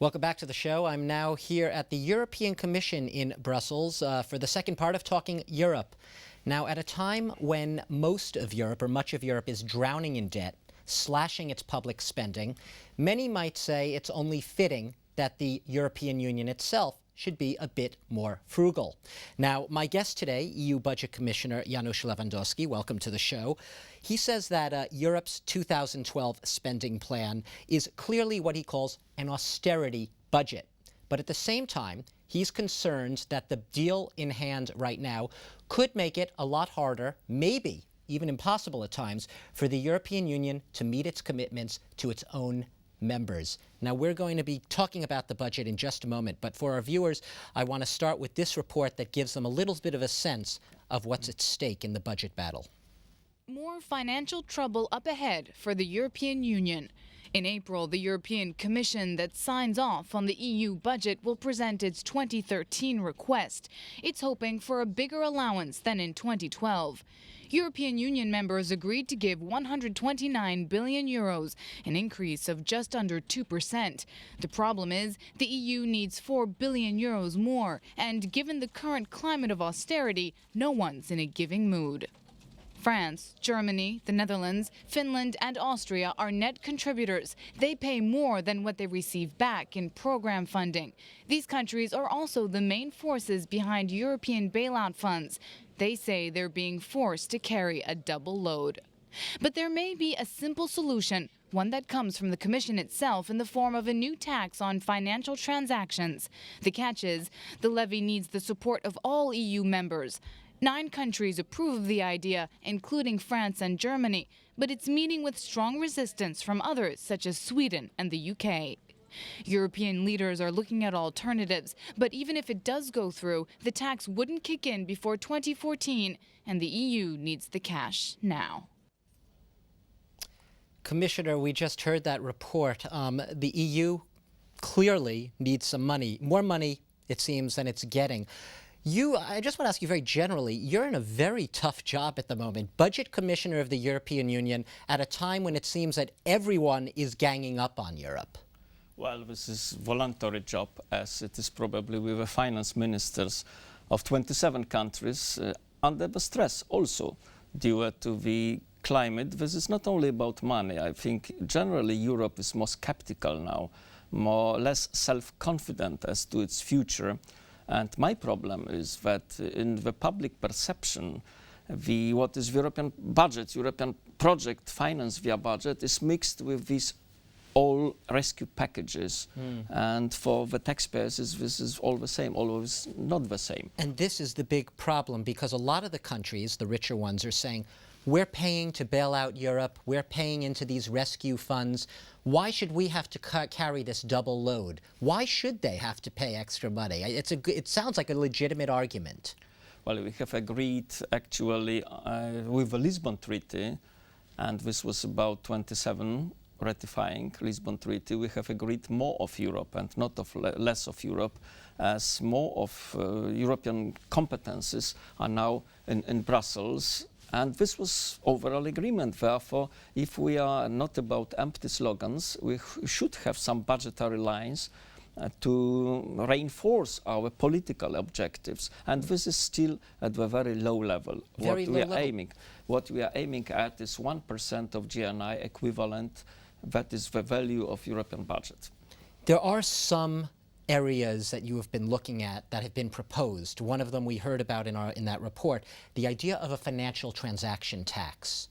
Welcome back to the show. I'm now here at the European Commission in Brussels for the second part of Talking Europe. Now, at a time when most of Europe, or much of Europe, is drowning in debt, slashing its public spending, many might say it's only fitting that the European Union itself should be a bit more frugal. Now, my guest today, EU Budget Commissioner Janusz Lewandowski, welcome to the show. He says that Europe's 2012 spending plan is clearly what he calls an austerity budget. But at the same time, he's concerned that the deal in hand right now could make it a lot harder, maybe even impossible at times, for the European Union to meet its commitments to its own members. Now, we're going to be talking about the budget in just a moment, but for our viewers, I want to start with this report that gives them a little bit of a sense of what's at stake in the budget battle. More financial trouble up ahead for the European Union. In April, the European Commission that signs off on the EU budget will present its 2013 request. It's hoping for a bigger allowance than in 2012. European Union members agreed to give 129 billion euros, an increase of just under 2%. The problem is the EU needs 4 billion euros more, and given the current climate of austerity, no one's in a giving mood. France, Germany, the Netherlands, Finland and Austria are net contributors. They pay more than what they receive back in program funding. These countries are also the main forces behind European bailout funds. They say they're being forced to carry a double load. But there may be a simple solution, one that comes from the Commission itself in the form of a new tax on financial transactions. The catch is, the levy needs the support of all EU members. 9 countries approve of the idea, including France and Germany, but it's meeting with strong resistance from others, such as Sweden and the UK. European leaders are looking at alternatives, but even if it does go through, the tax wouldn't kick in before 2014, and the EU needs the cash now. Commissioner, we just heard that report. The EU clearly needs some money, more money, it seems, than it's getting. I just want to ask you very generally, you're in a very tough job at the moment, Budget Commissioner of the European Union, at a time when it seems that everyone is ganging up on Europe. Well, this is a voluntary job, as it is probably with the finance ministers of 27 countries under the stress also due to the climate. This is not only about money. I think generally Europe is more skeptical now, less self-confident as to its future. And my problem is that in the public perception, what is European budget, European project finance via budget is mixed with these all rescue packages. And for the taxpayers, this is all the same, always not the same. And this is the big problem, because a lot of the countries, the richer ones, are saying, we're paying to bail out Europe, we're paying into these rescue funds. Why should we have to carry this double load? Why should they have to pay extra money? It sounds like a legitimate argument. Well, we have agreed actually with the Lisbon Treaty, and this was about 27 ratifying Lisbon Treaty. We have agreed more of Europe and not of less of Europe, as more of European competences are now in Brussels. And this was overall agreement. Therefore, if we are not about empty slogans, we should have some budgetary lines to reinforce our political objectives. And this is still at a very low level. What we are aiming at is 1% of GNI equivalent. That is the value of European budget. There are some areas that you have been looking at that have been proposed. One of them we heard about in that report, the idea of a financial transaction tax.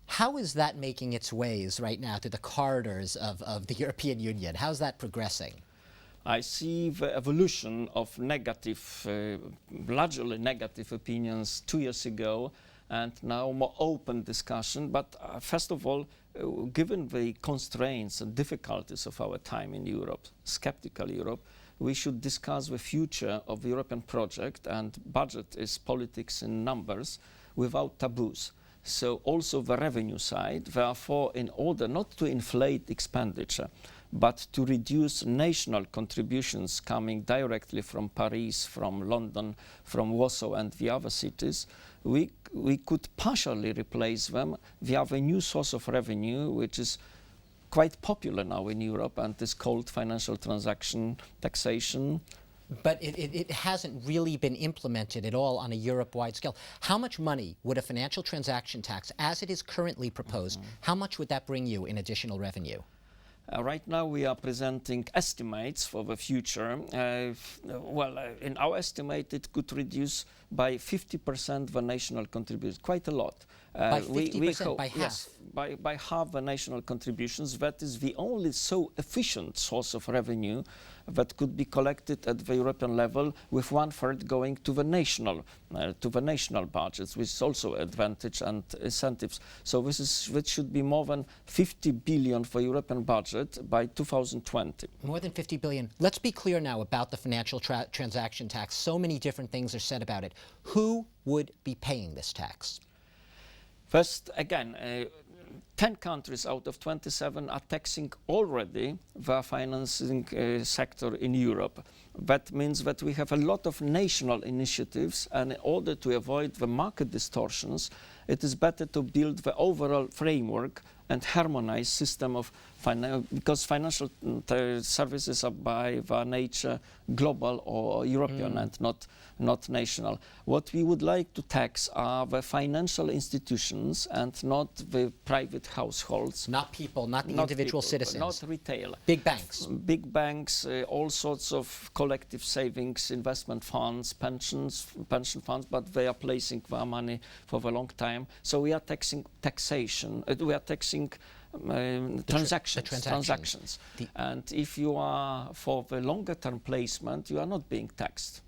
How is that making its ways right now through the corridors of the European Union? How's that progressing? I see the evolution of largely negative opinions 2 years ago, and now more open discussion. But first of all, given the constraints and difficulties of our time in Europe, skeptical Europe, we should discuss the future of the European project, and budget is politics in numbers without taboos. So also the revenue side, therefore, in order not to inflate expenditure, but to reduce national contributions coming directly from Paris, from London, from Warsaw and the other cities, we could partially replace them via the new source of revenue, which is quite popular now in Europe and is called financial transaction taxation. But it hasn't really been implemented at all on a Europe-wide scale. How much money would a financial transaction tax, as it is currently proposed, how much would that bring you in additional revenue? Right now we are presenting estimates for the future. In our estimate it could reduce by 50% the national contribution, quite a lot. By 50%, by half? Yes, by half the national contributions. That is the only so efficient source of revenue that could be collected at the European level, with 1/3 going to the national budgets, which is also advantage and incentives. So this should be more than 50 billion for European budget by 2020. More than 50 billion. Let's be clear now about the financial transaction tax. So many different things are said about it. Who would be paying this tax? First, again, 10 countries out of 27 are taxing already the financing sector in Europe. That means that we have a lot of national initiatives, and in order to avoid the market distortions, it is better to build the overall framework and harmonize system of because financial services are by their nature global or European and not national. What we would like to tax are the financial institutions and not the private households. Not people, not the individual citizens. Not retail. Big banks. Big banks, all sorts of collective savings, investment funds, pension funds, but they are placing their money for a long time. So we are taxation. We are taxing transactions. And if you are for the longer term placement, you are not being taxed.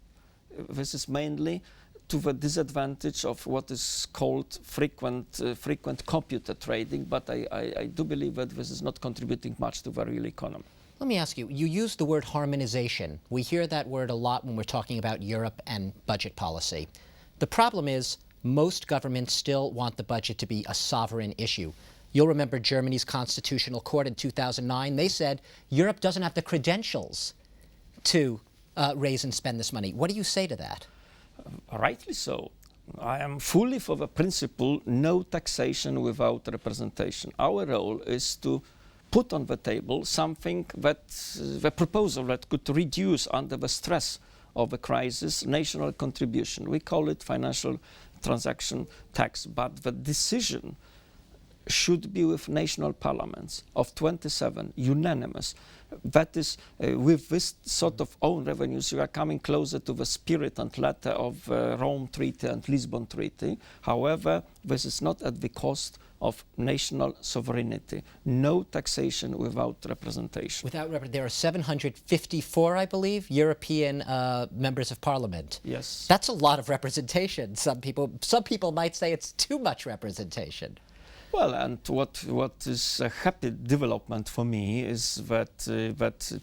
This is mainly to the disadvantage of what is called frequent computer trading, but I do believe that this is not contributing much to the real economy. Let me ask you, you use the word harmonization. We hear that word a lot when we're talking about Europe and budget policy. The problem is most governments still want the budget to be a sovereign issue. You'll remember Germany's Constitutional Court in 2009. They said Europe doesn't have the credentials to raise and spend this money. What do you say to that? Rightly so. I am fully for the principle no taxation without representation. Our role is to put on the table something that the proposal that could reduce under the stress of the crisis national contribution. We call it financial transaction tax, but the decision should be with national parliaments of 27, unanimous. That is, with this sort of own revenues, you are coming closer to the spirit and letter of Rome Treaty and Lisbon Treaty. However, this is not at the cost of national sovereignty. No taxation without representation. There are 754, I believe, European members of parliament. Yes. That's a lot of representation. Some people might say it's too much representation. Well, and what is a happy development for me is that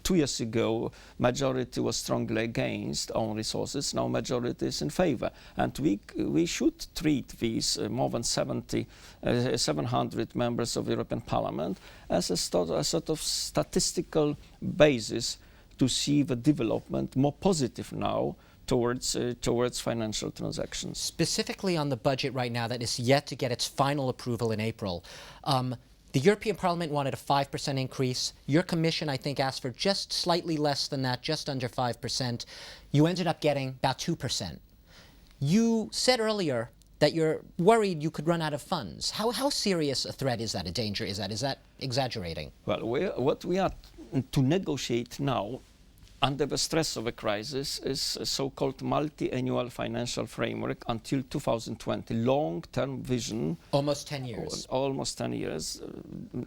2 years ago majority was strongly against own resources. Now majority is in favor, and we should treat these more than 700 members of European Parliament as a sort of statistical basis to see the development more positive now towards financial transactions. Specifically on the budget right now that is yet to get its final approval in April, the European Parliament wanted a 5% increase. Your Commission, I think, asked for just slightly less than that, just under 5%. You ended up getting about 2%. You said earlier that you're worried you could run out of funds. How serious a threat is that, a danger is that? Is that exaggerating? Well, what we are to negotiate now under the stress of a crisis is a so-called multi-annual financial framework until 2020, long-term vision. Almost 10 years. Almost 10 years.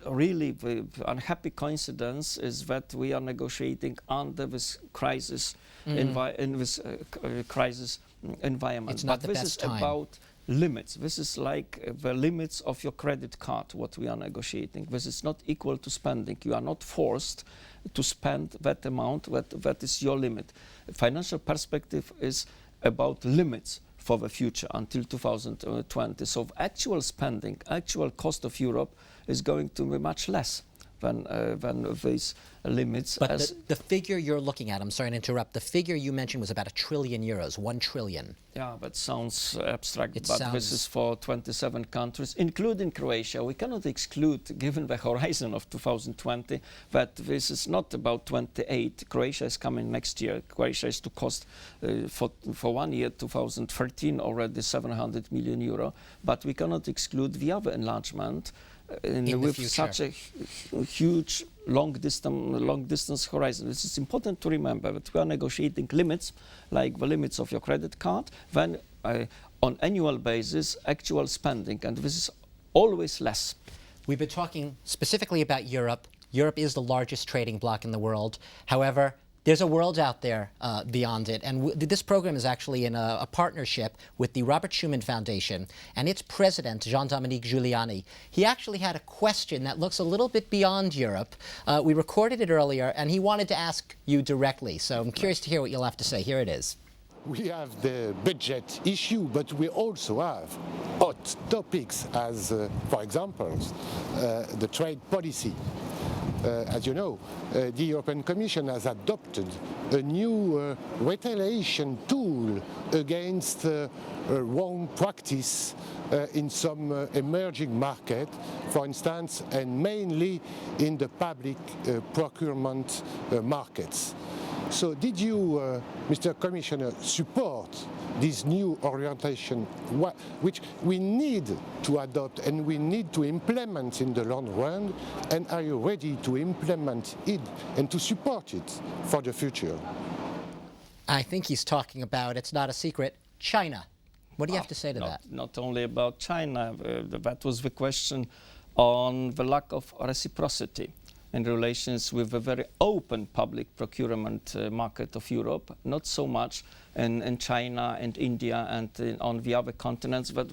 Really, the unhappy coincidence is that we are negotiating under this crisis, crisis environment. It's not but the this best is time. About limits. This is like the limits of your credit card, what we are negotiating. This is not equal to spending. You are not forced to spend that amount, that is your limit. Financial perspective is about limits for the future until 2020. So actual spending, actual cost of Europe is going to be much less than these limits. But the figure you're looking at, I'm sorry to interrupt, the figure you mentioned was about €1 trillion, 1 trillion. Yeah, that sounds abstract, It but sounds... this is for 27 countries, including Croatia. We cannot exclude, given the horizon of 2020, that this is not about 28. Croatia is coming next year. Croatia is to cost for 1 year, 2013, already €700 million. But we cannot exclude the other enlargement with such a huge long distance horizon. It is important to remember that we are negotiating limits, like the limits of your credit card, then on annual basis, actual spending, and this is always less. We've been talking specifically about Europe. Europe is the largest trading bloc in the world. However, there's a world out there beyond it, and this program is actually in a partnership with the Robert Schuman Foundation and its president, Jean-Dominique Giuliani. He actually had a question that looks a little bit beyond Europe. We recorded it earlier, and he wanted to ask you directly, so I'm curious to hear what you'll have to say. Here it is. We have the budget issue, but we also have hot topics as, for example, the trade policy. As you know, the European Commission has adopted a new retaliation tool against wrong practice in some emerging markets, for instance, and mainly in the public procurement markets. So did you, Mr. Commissioner, support this new orientation, which we need to adopt and we need to implement in the long run, and are you ready to implement it and to support it for the future? I think he's talking about, it's not a secret, China. What do you have to say to that? Not only about China, that was the question on the lack of reciprocity in relations with the very open public procurement market of Europe, not so much in China and India and on the other continents, but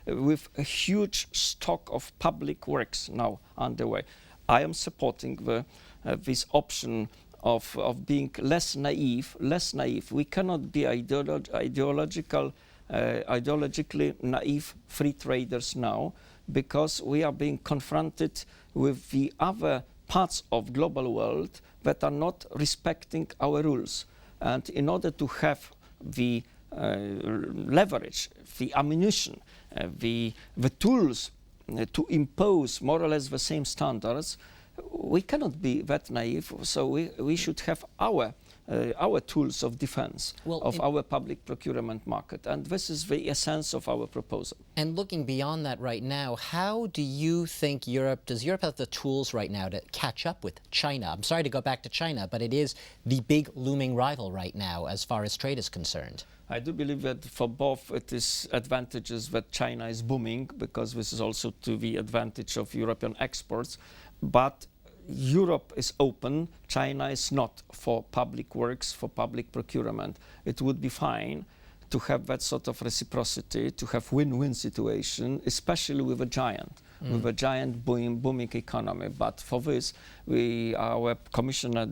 with a huge stock of public works now underway. I am supporting this option of being less naive. We cannot be ideologically naive free traders now, because we are being confronted with the other parts of global world that are not respecting our rules. And in order to have the leverage, the ammunition, the tools to impose more or less the same standards, we cannot be that naive. So we should have our tools of defense of our public procurement market. And this is the essence of our proposal. And looking beyond that right now, how do you think does Europe have the tools right now to catch up with China? I'm sorry to go back to China, but it is the big looming rival right now as far as trade is concerned. I do believe that for both it is advantages that China is booming, because this is also to the advantage of European exports. But Europe is open, China is not for public works, for public procurement. It would be fine to have that sort of reciprocity, to have win-win situation, especially with a giant booming economy. But for this, our Commissioner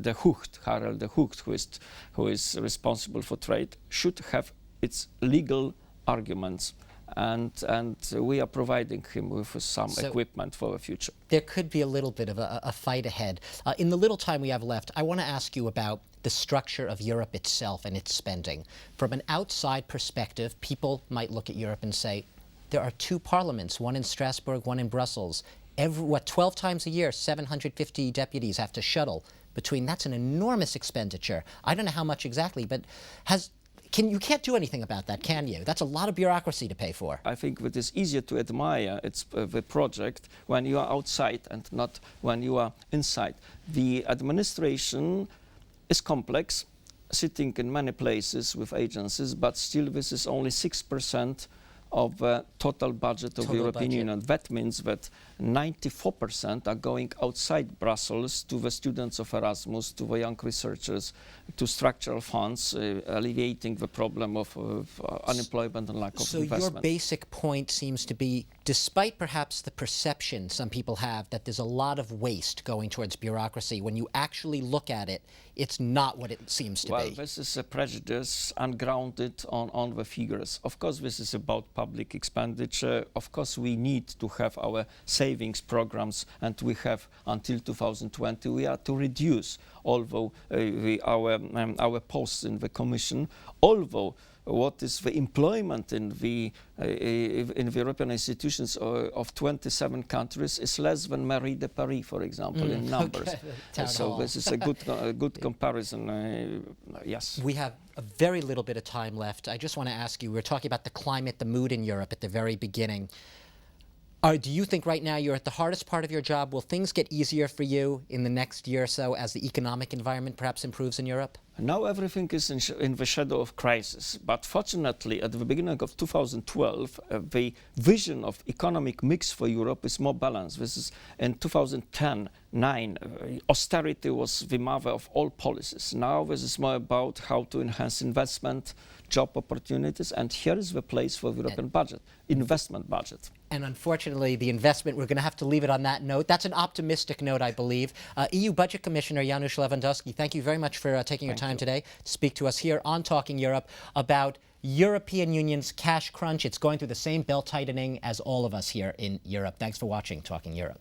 Harald de Gucht, who is responsible for trade, should have its legal arguments. And we are providing him with some equipment for the future. There could be a little bit of a fight ahead. In the little time we have left, I want to ask you about the structure of Europe itself and its spending. From an outside perspective, people might look at Europe and say, there are two parliaments, one in Strasbourg, one in Brussels. 12 times a year, 750 deputies have to shuttle between. That's an enormous expenditure. I don't know how much exactly, but you can't do anything about that, can you? That's a lot of bureaucracy to pay for. I think it is easier to admire the project when you are outside and not when you are inside. The administration is complex, sitting in many places with agencies, but still this is only 6% of the total budget of the European Union. That means that 94% are going outside Brussels to the students of Erasmus, to the young researchers, to structural funds, alleviating the problem of unemployment and lack of investment. So your basic point seems to be, despite perhaps the perception some people have that there's a lot of waste going towards bureaucracy, when you actually look at it, it's not what it seems to be. Well, this is a prejudice ungrounded on the figures. Of course, this is about public expenditure. Of course, we need to have our savings programs, and we have until 2020. We are to reduce, although our posts in the Commission, although what is the employment in the European institutions of 27 countries is less than Marie de Paris, for example, in numbers. Okay. So this is a good comparison. Yes. We have a very little bit of time left. I just want to ask you, we were talking about the climate, the mood in Europe at the very beginning. Do you think right now you're at the hardest part of your job? Will things get easier for you in the next year or so as the economic environment perhaps improves in Europe? Now everything is in the shadow of crisis, but fortunately at the beginning of 2012 the vision of economic mix for Europe is more balanced. This is in 2010-9 austerity was the mother of all policies. Now this is more about how to enhance investment, job opportunities, and here is the place for the European budget, investment budget. And unfortunately, the investment, we're going to have to leave it on that note. That's an optimistic note, I believe. EU Budget Commissioner Janusz Lewandowski, thank you very much for taking your time today to speak to us here on Talking Europe about European Union's cash crunch. It's going through the same belt tightening as all of us here in Europe. Thanks for watching Talking Europe.